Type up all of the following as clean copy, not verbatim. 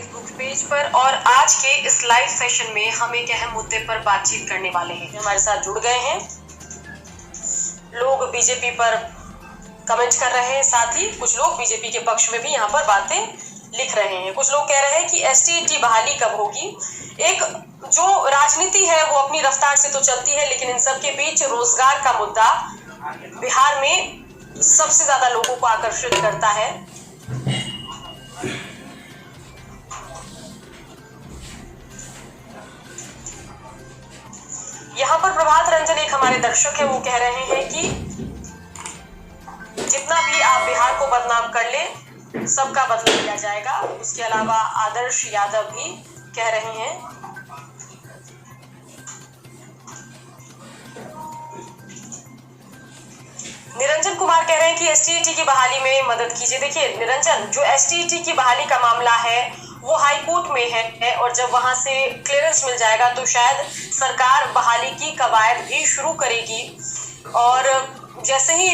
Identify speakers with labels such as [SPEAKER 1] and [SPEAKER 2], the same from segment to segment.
[SPEAKER 1] Facebook page पर। और आज के इस लाइव सेशन में हम एक अहम मुद्दे पर बातचीत करने वाले हैं। हमारे साथ जुड़ गए हैं लोग, बीजेपी पर कमेंट कर रहे हैं, साथ ही कुछ लोग बीजेपी के पक्ष में भी यहाँ पर बातें लिख रहे हैं। कुछ लोग कह रहे हैं कि एसटीईटी बहाली कब होगी। एक जो राजनीति है वो अपनी रफ्तार से तो चलती है, लेकिन इन सब के बीच रोजगार का मुद्दा बिहार में सबसे ज्यादा लोगों को आकर्षित करता है। यहाँ पर प्रभात रंजन एक हमारे दर्शक है, वो कह रहे हैं कि जितना भी आप बिहार को बदनाम कर ले सबका बदला लिया जाएगा। उसके अलावा आदर्श यादव भी कह रहे हैं। निरंजन कुमार कह रहे हैं कि एसटीईटी की बहाली में मदद कीजिए। देखिए निरंजन, जो एसटीईटी की बहाली का मामला है वो हाई कोर्ट में है और जब वहां से क्लियरेंस मिल जाएगा तो शायद सरकार बहाली की कवायद भी शुरू करेगी। और जैसे ही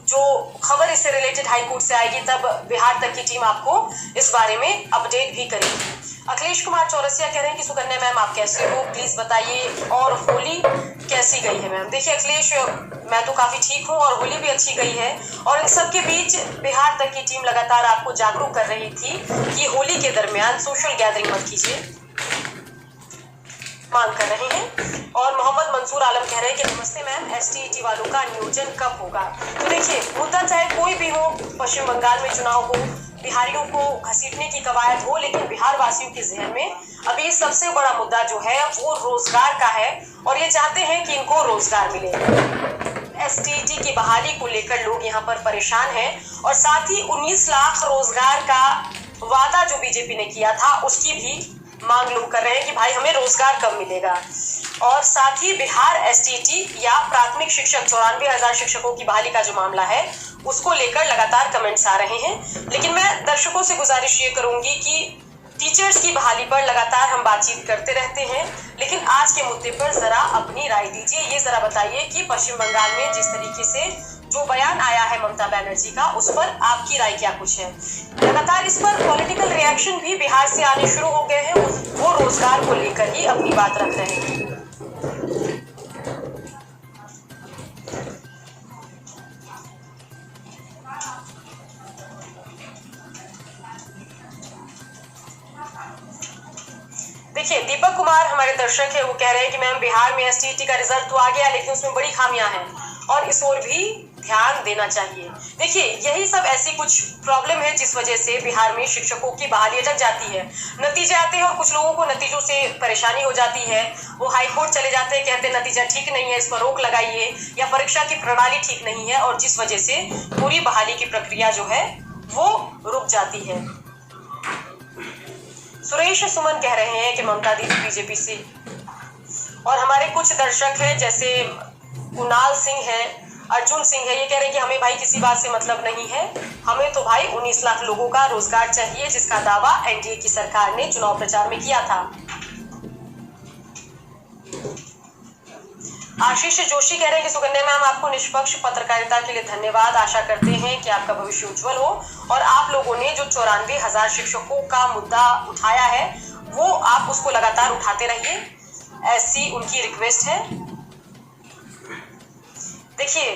[SPEAKER 1] जो खबर इससे रिलेटेड हाई कोर्ट से आएगी तब बिहार तक की टीम आपको इस बारे में अपडेट भी करेगी। अखिलेश कुमार चौरसिया कह रहे हैं कि सुकन्या मैम आप कैसे हो, प्लीज बताइए, और होली कैसी गई है मैम। देखिए अखिलेश, मैं तो काफी ठीक हूँ और होली भी अच्छी गई है। और इन सब के बीच बिहार तक की टीम लगातार आपको जागरूक कर रही थी कि होली के दरमियान सोशल गैदरिंग मत कीजिए, मांग कर रहे हैं। और मोहम्मद मंसूर आलम कह रहे हैं कि नमस्ते मैम, एसटीईटी वालों का नियोजन कब होगा। तो देखिए मुद्दा चाहे कोई भी हो, पश्चिम बंगाल में चुनाव हो, बिहारियों को घसीटने की कवायद हो, लेकिन बिहार वासियों के जहन में अभी सबसे बड़ा मुद्दा जो है वो रोजगार का है और ये चाहते हैं कि इनको रोजगार मिले। एसटीईटी की बहाली को लेकर लोग यहाँ पर परेशान हैं और साथ ही 19 लाख रोजगार का वादा जो बीजेपी ने किया था उसकी भी मांग लोग कर रहे हैं कि भाई हमें रोजगार कब मिलेगा। और साथ ही बिहार एसटीईटी या प्राथमिक शिक्षक 94,000 शिक्षकों की बहाली का जो मामला है उसको लेकर लगातार कमेंट्स आ रहे हैं। लेकिन मैं दर्शकों से गुजारिश ये करूंगी कि टीचर्स की बहाली पर लगातार हम बातचीत करते रहते हैं, लेकिन आज के मुद्दे पर जरा अपनी राय दीजिए। ये जरा बताइए कि पश्चिम बंगाल में जिस तरीके से जो बयान आया है ममता बनर्जी का, उस पर आपकी राय क्या कुछ है। लगातार इस पर पॉलिटिकल रिएक्शन भी बिहार से आने शुरू हो गए हैं। वो रोजगार को लेकर ही अपनी बात रख रहे हैं। देखिए दीपक कुमार हमारे दर्शक है, वो कह रहे हैं कि मैम बिहार में एसटीईटी का रिजल्ट तो आ गया लेकिन उसमें बड़ी खामियां हैं और इस ओर भी ध्यान देना चाहिए। देखिए यही सब ऐसी कुछ प्रॉब्लम है जिस वजह से बिहार में शिक्षकों की बहाली अटक जाती है। नतीजे आते हैं और कुछ लोगों को नतीजों से परेशानी हो जाती है, वो हाई कोर्ट चले जाते हैं, कहते हैं नतीजा ठीक नहीं है, इस पर रोक लगाइए, या परीक्षा की प्रणाली ठीक नहीं है, और जिस वजह से पूरी बहाली की प्रक्रिया जो है वो रुक जाती है। सुरेश सुमन कह रहे हैं कि ममता दीदी बीजेपी से, और हमारे कुछ दर्शक हैं जैसे कुणाल सिंह है, अर्जुन सिंह है, ये कह रहे हैं कि हमें भाई किसी बात से मतलब नहीं है, हमें तो भाई 19 लाख लोगों का रोजगार चाहिए जिसका दावा एनडीए की सरकार ने चुनाव प्रचार में किया था। आशीष जोशी कह रहे हैं कि सुकन्या मैम आपको निष्पक्ष पत्रकारिता के लिए धन्यवाद, आशा करते हैं कि आपका भविष्य उज्जवल हो और आप लोगों ने जो 94,000 शिक्षकों का मुद्दा उठाया है वो आप उसको लगातार उठाते रहिए, ऐसी उनकी रिक्वेस्ट है। देखिए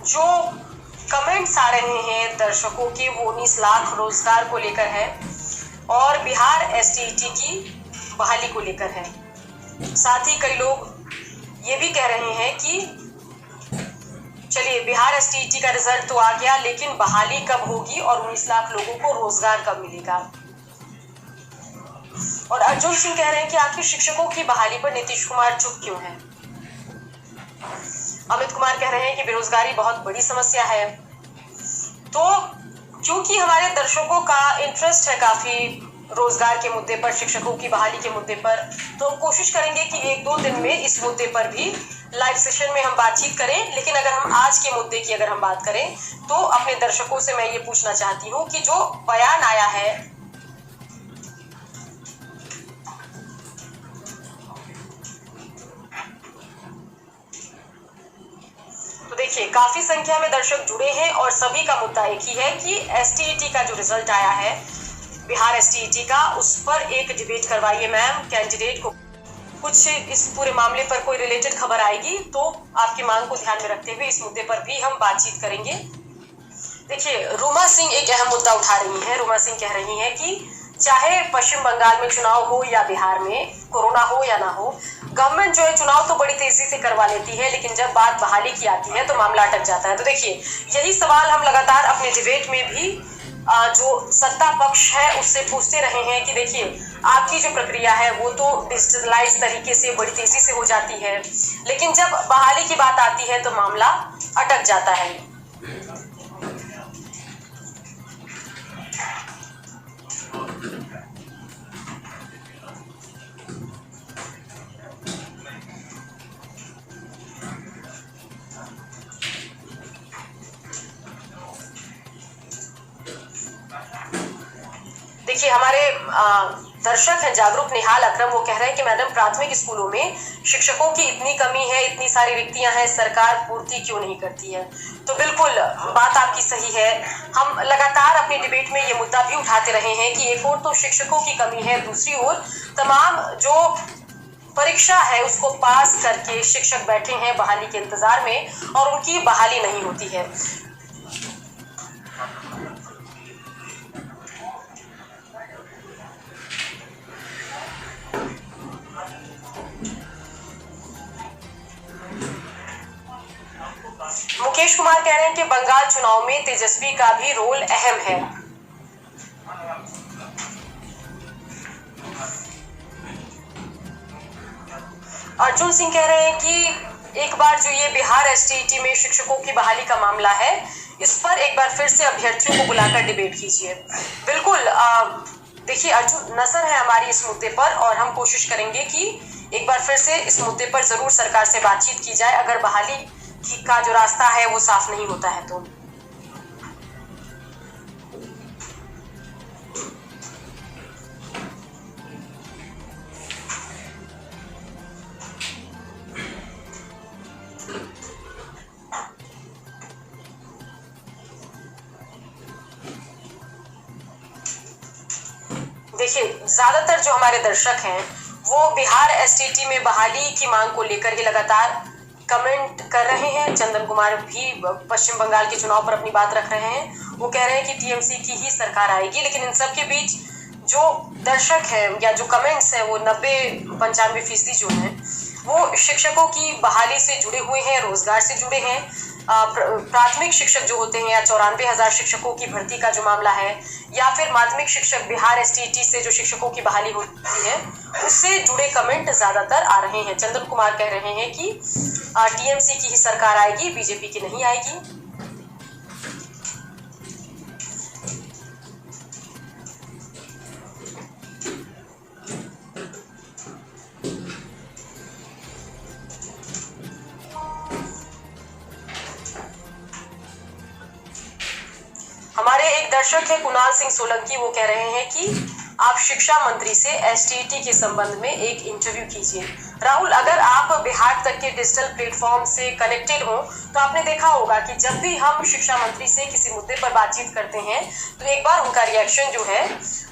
[SPEAKER 1] जो कमेंट्स आ रहे हैं दर्शकों के वो 19 लाख रोजगार को लेकर है और बिहार एसटीईटी की बहाली को लेकर है। साथ ही कई लोग ये भी कह रहे हैं कि चलिए बिहार एसटीईटी का रिजल्ट तो आ गया लेकिन बहाली कब होगी और 19 लाख लोगों को रोजगार कब मिलेगा। और अर्जुन सिंह कह रहे हैं कि आखिर शिक्षकों की बहाली पर नीतीश कुमार चुप क्यों है। अमित कुमार कह रहे हैं कि बेरोजगारी बहुत बड़ी समस्या है। तो क्योंकि हमारे दर्शकों का इंटरेस्ट है काफी रोजगार के मुद्दे पर, शिक्षकों की बहाली के मुद्दे पर, तो हम कोशिश करेंगे कि 1-2 दिन में इस मुद्दे पर भी लाइव सेशन में हम बातचीत करें। लेकिन अगर हम आज के मुद्दे की अगर हम बात करें तो अपने दर्शकों से मैं ये पूछना चाहती हूँ कि जो बयान आया है देखिए काफी संख्या में दर्शक जुड़े हैं और सभी का मुद्दा एक ही है कि एसटीईटी का जो रिजल्ट आया है बिहार एसटीईटी का, उस पर एक डिबेट करवाइए मैम। कैंडिडेट को कुछ इस पूरे मामले पर कोई रिलेटेड खबर आएगी तो आपकी मांग को ध्यान में रखते हुए इस मुद्दे पर भी हम बातचीत करेंगे। देखिए रूमा सिंह एक अहम मुद्दा उठा रही है। रूमा सिंह कह रही है कि चाहे पश्चिम बंगाल में चुनाव हो या बिहार में, कोरोना हो या ना हो, गवर्नमेंट जो है चुनाव तो बड़ी तेजी से करवा लेती है, लेकिन जब बात बहाली की आती है तो मामला अटक जाता है। तो देखिए यही सवाल हम लगातार अपने डिबेट में भी जो सत्ता पक्ष है उससे पूछते रहे हैं कि देखिए आपकी जो प्रक्रिया है वो तो डिजिटलाइज तरीके से बड़ी तेजी से हो जाती है, लेकिन जब बहाली की बात आती है तो मामला अटक जाता है। देखिए हमारे दर्शक हैं जागरूक निहाल अकरम, वो कह रहे हैं कि मैडम प्राथमिक स्कूलों में शिक्षकों की इतनी कमी है, इतनी सारी रिक्तियां हैं, सरकार पूर्ति क्यों नहीं करती है। तो बिल्कुल बात आपकी सही है। हम लगातार अपनी डिबेट में ये मुद्दा भी उठाते रहे हैं कि एक ओर तो शिक्षकों की कमी है, दूसरी ओर तमाम जो परीक्षा है उसको पास करके शिक्षक बैठे हैं बहाली के इंतजार में और उनकी बहाली नहीं होती है। मुकेश कुमार कह रहे हैं कि बंगाल चुनाव में तेजस्वी का भी रोल अहम है। अर्जुन सिंह कह रहे हैं कि एक बार जो ये बिहार एसटीईटी में शिक्षकों की बहाली का मामला है, इस पर एक बार फिर से अभ्यर्थियों को बुलाकर डिबेट कीजिए। बिल्कुल देखिए अर्जुन नजर है हमारी इस मुद्दे पर और हम कोशिश करेंगे कि एक बार फिर से इस मुद्दे पर जरूर सरकार से बातचीत की जाए अगर बहाली का जो रास्ता है वो साफ नहीं होता है तो। देखिए ज्यादातर जो हमारे दर्शक हैं वो बिहार एसटीईटी में बहाली की मांग को लेकर ही लगातार कमेंट कर रहे हैं। चंदन कुमार भी पश्चिम बंगाल के चुनाव पर अपनी बात रख रहे हैं। वो कह रहे हैं कि टीएमसी की ही सरकार आएगी, लेकिन इन सब के बीच जो दर्शक हैं या जो कमेंट्स हैं वो 90-95% जो हैं वो शिक्षकों की बहाली से जुड़े हुए हैं, रोजगार से जुड़े हैं। प्राथमिक शिक्षक जो होते हैं या 94,000 शिक्षकों की भर्ती का जो मामला है या फिर माध्यमिक शिक्षक बिहार एसटीईटी से जो शिक्षकों की बहाली होती है उससे जुड़े कमेंट ज्यादातर आ रहे हैं। चंदन कुमार कह रहे हैं कि टीएमसी की ही सरकार आएगी, बीजेपी की नहीं आएगी। हमारे एक दर्शक है कुणाल सिंह सोलंकी, वो कह रहे हैं कि आप शिक्षा मंत्री से एसटीईटी के संबंध में एक इंटरव्यू कीजिए। राहुल अगर आप बिहार तक के डिजिटल प्लेटफॉर्म से कनेक्टेड हो तो आपने देखा होगा कि जब भी हम शिक्षा मंत्री से किसी मुद्दे पर बातचीत करते हैं तो एक बार उनका रिएक्शन जो है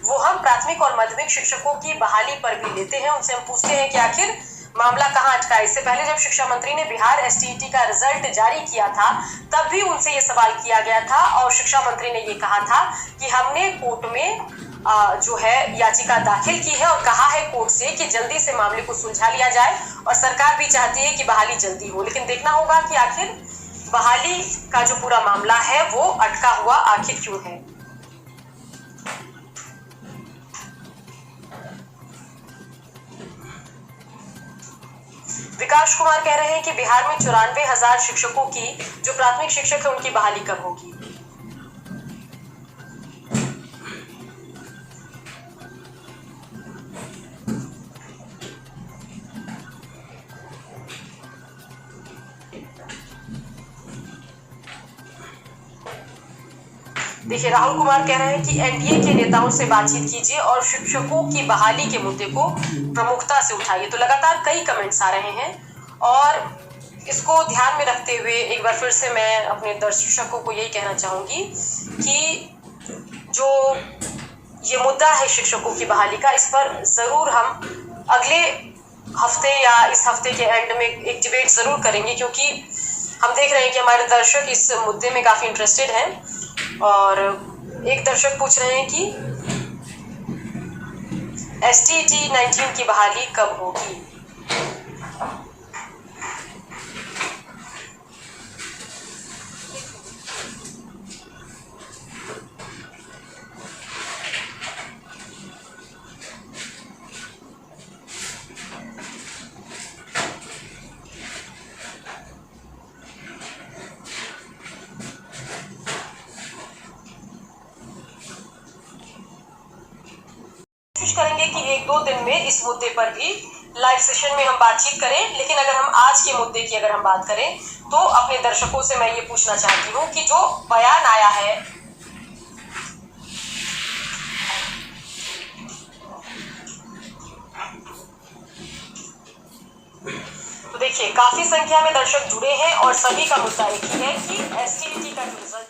[SPEAKER 1] वो हम प्राथमिक और माध्यमिक शिक्षकों की बहाली पर भी लेते हैं। उनसे हम पूछते हैं कि आखिर मामला कहां अटका। इससे पहले जब शिक्षा मंत्री ने बिहार एसटीईटी का रिजल्ट जारी किया था तब भी उनसे ये सवाल किया गया था और शिक्षा मंत्री ने ये कहा था कि हमने कोर्ट में जो है याचिका दाखिल की है और कहा है कोर्ट से कि जल्दी से मामले को सुलझा लिया जाए और सरकार भी चाहती है कि बहाली जल्दी हो। लेकिन देखना होगा कि आखिर बहाली का जो पूरा मामला है वो अटका हुआ आखिर क्यों है। विकास कुमार कह रहे हैं कि बिहार में 94,000 शिक्षकों की जो प्राथमिक शिक्षक है उनकी बहाली कब होगी। देखिए राहुल कुमार कह रहे हैं कि एनडीए के नेताओं से बातचीत कीजिए और शिक्षकों की बहाली के मुद्दे को प्रमुखता से उठाइए। तो लगातार कई कमेंट्स आ रहे हैं और इसको ध्यान में रखते हुए एक बार फिर से मैं अपने दर्शकों को यही कहना चाहूँगी कि जो ये मुद्दा है शिक्षकों की बहाली का, इस पर ज़रूर हम अगले हफ्ते या इस हफ्ते के एंड में एक डिबेट ज़रूर करेंगे, क्योंकि हम देख रहे हैं कि हमारे दर्शक इस मुद्दे में काफ़ी इंटरेस्टेड हैं। और एक दर्शक पूछ रहे हैं कि STT-19 की बहाली कब होगी। कोशिश करेंगे कि 1-2 दिन में इस मुद्दे पर भी लाइव सेशन में हम बातचीत करें, लेकिन अगर हम आज के मुद्दे की अगर हम बात करें तो अपने दर्शकों से मैं ये पूछना चाहती हूँ कि जो बयान आया है तो देखिए काफी संख्या में दर्शक जुड़े हैं और सभी का मुद्दा एक ही है कि STT का जो रिजल्ट